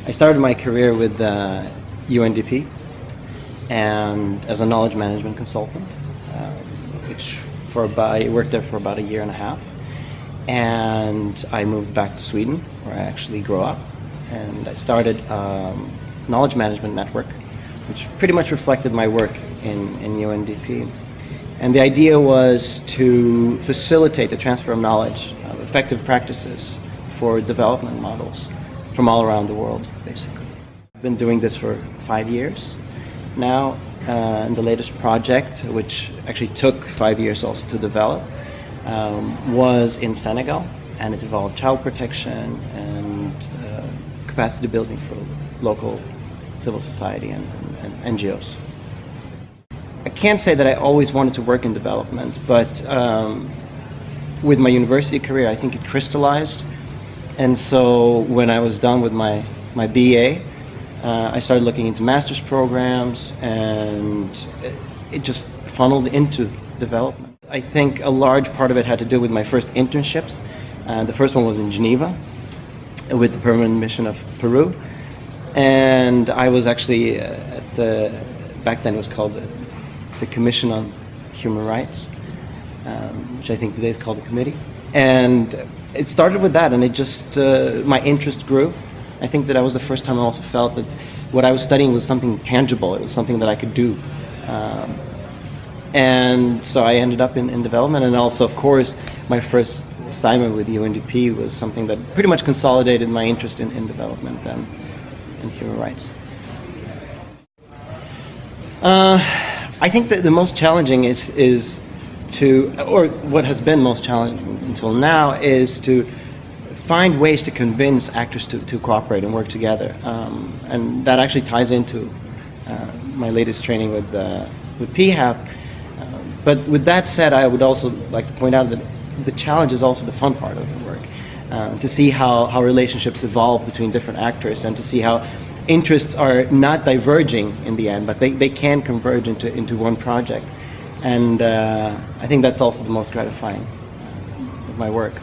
I started my career with UNDP and as a knowledge management consultant, I worked there for about a year and a half, and I moved back to Sweden where I actually grew up, and I started knowledge management network, which pretty much reflected my work in UNDP. And the idea was to facilitate the transfer of knowledge, effective practices for development models from all around the world, basically. I've been doing this for 5 years now, and the latest project, which actually took 5 years also to develop, was in Senegal, and it involved child protection and capacity building for local civil society and NGOs. I can't say that I always wanted to work in development, but with my university career, I think it crystallized. And so when I was done with my BA, I started looking into master's programs, and it just funneled into development. I think a large part of it had to do with my first internships. The first one was in Geneva with the Permanent Mission of Peru. And I was actually back then it was called the Commission on Human Rights, which I think today is called the Committee. And it started with that, and it just, my interest grew. I think that was the first time I also felt that what I was studying was something tangible. It was something that I could do. And so I ended up in development, and also, of course, my first assignment with UNDP was something that pretty much consolidated my interest in development and human rights. I think that the most challenging is to, or what has been most challenging until now, is to find ways to convince actors to cooperate and work together. And that actually ties into my latest training with PHAP. But with that said, I would also like to point out that the challenge is also the fun part of the work. To see how relationships evolve between different actors, and to see how interests are not diverging in the end, but they can converge into one project. And I think that's also the most gratifying of my work.